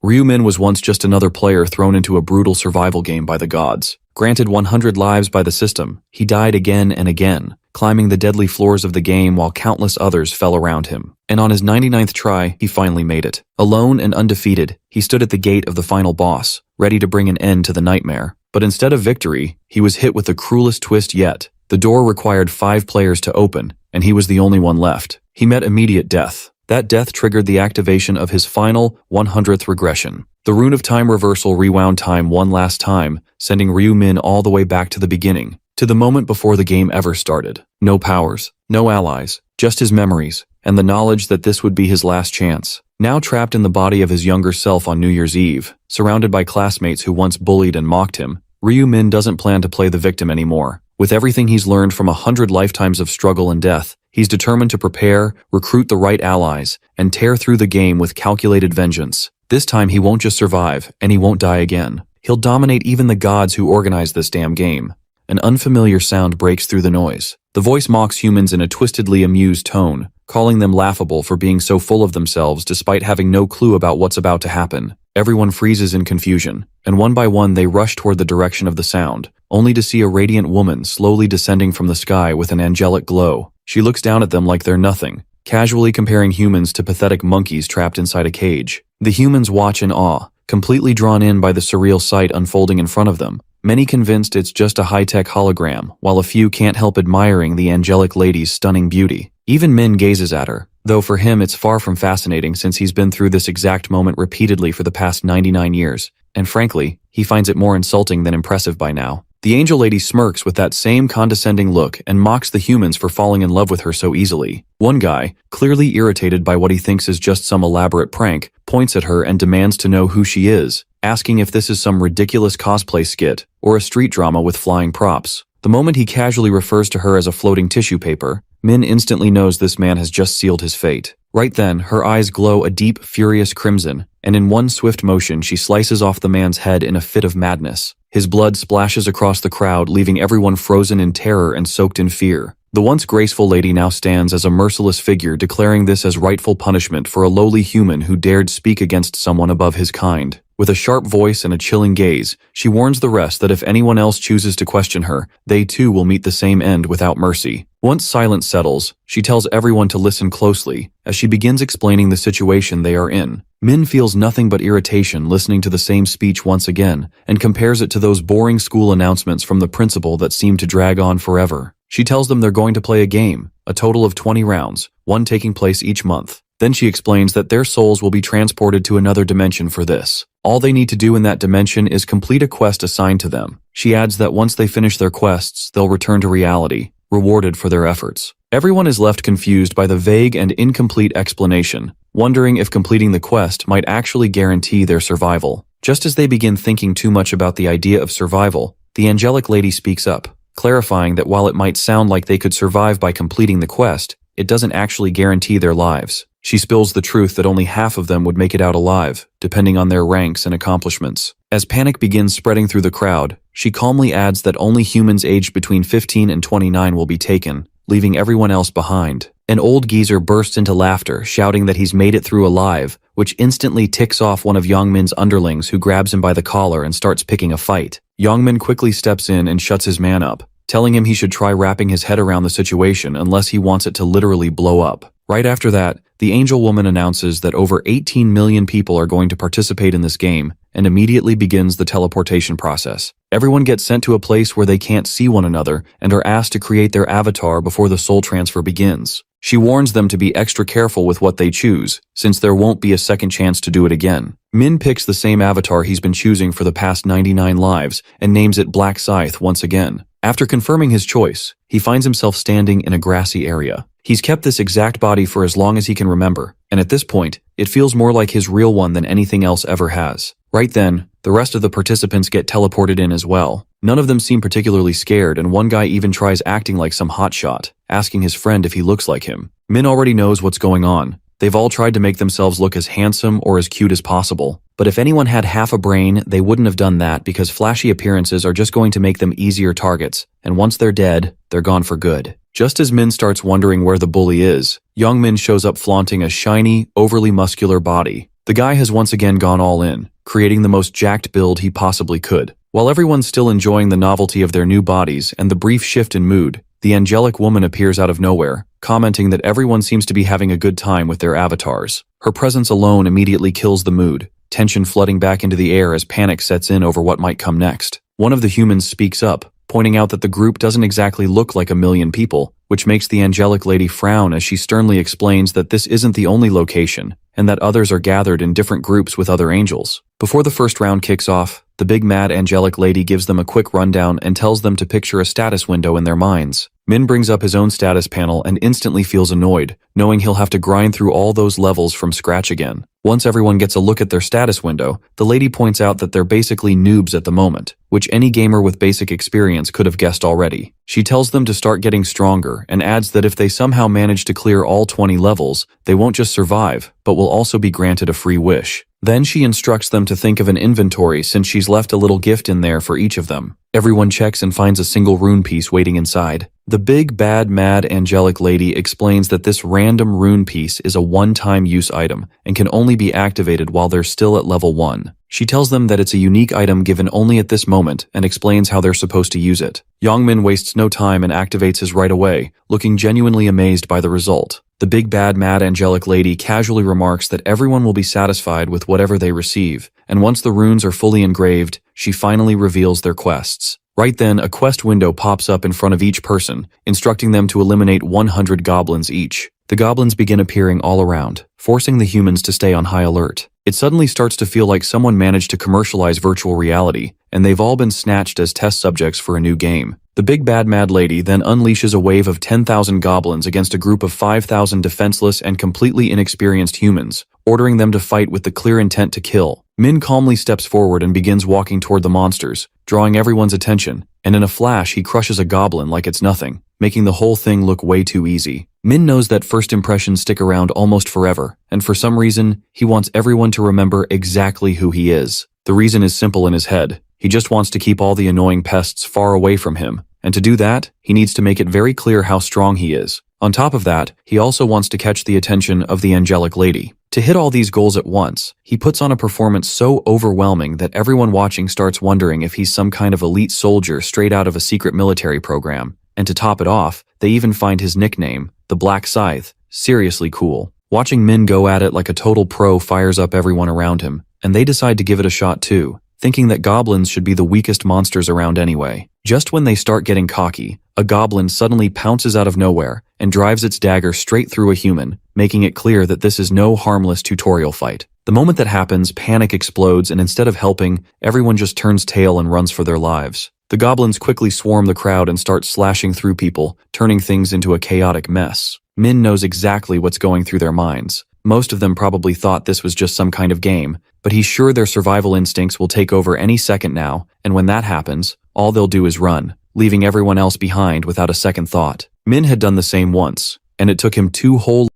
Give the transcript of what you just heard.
Ryu-min was once just another player thrown into a brutal survival game by the gods. Granted 100 lives by the system, he died again and again, climbing the deadly floors of the game while countless others fell around him. And on his 99th try, he finally made it. Alone and undefeated, he stood at the gate of the final boss, ready to bring an end to the nightmare. But instead of victory, he was hit with the cruelest twist yet. The door required 5 players to open, and he was the only one left. He met immediate death. That death triggered the activation of his final 100th regression. The rune of time reversal rewound time one last time, sending Ryu-min all the way back to the beginning, to the moment before the game ever started. No powers, no allies, just his memories, and the knowledge that this would be his last chance. Now trapped in the body of his younger self on New Year's Eve, surrounded by classmates who once bullied and mocked him, Ryu-min doesn't plan to play the victim anymore. With everything he's learned from 100 lifetimes of struggle and death, he's determined to prepare, recruit the right allies, and tear through the game with calculated vengeance. This time he won't just survive, and he won't die again. He'll dominate even the gods who organized this damn game. An unfamiliar sound breaks through the noise. The voice mocks humans in a twistedly amused tone, calling them laughable for being so full of themselves despite having no clue about what's about to happen. Everyone freezes in confusion, and one by one they rush toward the direction of the sound, only to see a radiant woman slowly descending from the sky with an angelic glow. She looks down at them like they're nothing, casually comparing humans to pathetic monkeys trapped inside a cage. The humans watch in awe, completely drawn in by the surreal sight unfolding in front of them, many convinced it's just a high-tech hologram, while a few can't help admiring the angelic lady's stunning beauty. Even Min gazes at her, though for him it's far from fascinating since he's been through this exact moment repeatedly for the past 99 years, and frankly, he finds it more insulting than impressive by now. The angel lady smirks with that same condescending look and mocks the humans for falling in love with her so easily. One guy, clearly irritated by what he thinks is just some elaborate prank, points at her and demands to know who she is, asking if this is some ridiculous cosplay skit or a street drama with flying props. The moment he casually refers to her as a floating tissue paper, Min instantly knows this man has just sealed his fate. Right then, her eyes glow a deep, furious crimson, and in one swift motion she slices off the man's head in a fit of madness. His blood splashes across the crowd, leaving everyone frozen in terror and soaked in fear. The once graceful lady now stands as a merciless figure, declaring this as rightful punishment for a lowly human who dared speak against someone above his kind. With a sharp voice and a chilling gaze, she warns the rest that if anyone else chooses to question her, they too will meet the same end without mercy. Once silence settles, she tells everyone to listen closely, as she begins explaining the situation they are in. Min feels nothing but irritation listening to the same speech once again, and compares it to those boring school announcements from the principal that seem to drag on forever. She tells them they're going to play a game, a total of 20 rounds, one taking place each month. Then she explains that their souls will be transported to another dimension for this. All they need to do in that dimension is complete a quest assigned to them. She adds that once they finish their quests, they'll return to reality, rewarded for their efforts. Everyone is left confused by the vague and incomplete explanation, wondering if completing the quest might actually guarantee their survival. Just as they begin thinking too much about the idea of survival, the angelic lady speaks up, clarifying that while it might sound like they could survive by completing the quest, it doesn't actually guarantee their lives. She spills the truth that only half of them would make it out alive, depending on their ranks and accomplishments. As panic begins spreading through the crowd, she calmly adds that only humans aged between 15 and 29 will be taken, leaving everyone else behind. An old geezer bursts into laughter, shouting that he's made it through alive, which instantly ticks off one of Yongmin's underlings who grabs him by the collar and starts picking a fight. Yongmin quickly steps in and shuts his man up, telling him he should try wrapping his head around the situation unless he wants it to literally blow up. Right after that, the angel woman announces that over 18 million people are going to participate in this game and immediately begins the teleportation process. Everyone gets sent to a place where they can't see one another and are asked to create their avatar before the soul transfer begins. She warns them to be extra careful with what they choose, since there won't be a second chance to do it again. Min picks the same avatar he's been choosing for the past 99 lives and names it Black Scythe once again. After confirming his choice, he finds himself standing in a grassy area. He's kept this exact body for as long as he can remember, and at this point, it feels more like his real one than anything else ever has. Right then, the rest of the participants get teleported in as well. None of them seem particularly scared, and one guy even tries acting like some hotshot, asking his friend if he looks like him. Min already knows what's going on. They've all tried to make themselves look as handsome or as cute as possible. But if anyone had half a brain, they wouldn't have done that because flashy appearances are just going to make them easier targets, and once they're dead, they're gone for good. Just as Min starts wondering where the bully is, Yongmin shows up flaunting a shiny, overly muscular body. The guy has once again gone all in, creating the most jacked build he possibly could. While everyone's still enjoying the novelty of their new bodies and the brief shift in mood, the angelic woman appears out of nowhere, commenting that everyone seems to be having a good time with their avatars. Her presence alone immediately kills the mood, tension flooding back into the air as panic sets in over what might come next. One of the humans speaks up, pointing out that the group doesn't exactly look like a million people, which makes the angelic lady frown as she sternly explains that this isn't the only location, and that others are gathered in different groups with other angels. Before the first round kicks off, the big mad angelic lady gives them a quick rundown and tells them to picture a status window in their minds. Min brings up his own status panel and instantly feels annoyed, knowing he'll have to grind through all those levels from scratch again. Once everyone gets a look at their status window, the lady points out that they're basically noobs at the moment, which any gamer with basic experience could have guessed already. She tells them to start getting stronger and adds that if they somehow manage to clear all 20 levels, they won't just survive, but will also be granted a free wish. Then she instructs them to think of an inventory since she's left a little gift in there for each of them. Everyone checks and finds a single rune piece waiting inside. The big bad mad angelic lady explains that this random rune piece is a one-time use item and can only be activated while they're still at level 1. She tells them that it's a unique item given only at this moment and explains how they're supposed to use it. Yongmin wastes no time and activates his right away, looking genuinely amazed by the result. The big bad mad angelic lady casually remarks that everyone will be satisfied with whatever they receive, and once the runes are fully engraved, she finally reveals their quests. Right then, a quest window pops up in front of each person, instructing them to eliminate 100 goblins each. The goblins begin appearing all around, forcing the humans to stay on high alert. It suddenly starts to feel like someone managed to commercialize virtual reality, and they've all been snatched as test subjects for a new game. The big bad mad lady then unleashes a wave of 10,000 goblins against a group of 5,000 defenseless and completely inexperienced humans, ordering them to fight with the clear intent to kill. Min calmly steps forward and begins walking toward the monsters, drawing everyone's attention, and in a flash he crushes a goblin like it's nothing, making the whole thing look way too easy. Min knows that first impressions stick around almost forever, and for some reason, he wants everyone to remember exactly who he is. The reason is simple in his head. He just wants to keep all the annoying pests far away from him, and to do that, he needs to make it very clear how strong he is. On top of that, he also wants to catch the attention of the angelic lady. To hit all these goals at once, he puts on a performance so overwhelming that everyone watching starts wondering if he's some kind of elite soldier straight out of a secret military program. And to top it off, they even find his nickname, the Black Scythe, seriously cool. Watching Min go at it like a total pro fires up everyone around him, and they decide to give it a shot too, thinking that goblins should be the weakest monsters around anyway. Just when they start getting cocky, a goblin suddenly pounces out of nowhere and drives its dagger straight through a human, making it clear that this is no harmless tutorial fight. The moment that happens, panic explodes, and instead of helping, everyone just turns tail and runs for their lives. The goblins quickly swarm the crowd and start slashing through people, turning things into a chaotic mess. Min knows exactly what's going through their minds. Most of them probably thought this was just some kind of game, but he's sure their survival instincts will take over any second now, and when that happens, all they'll do is run, leaving everyone else behind without a second thought. Min had done the same once, and it took him 2 whole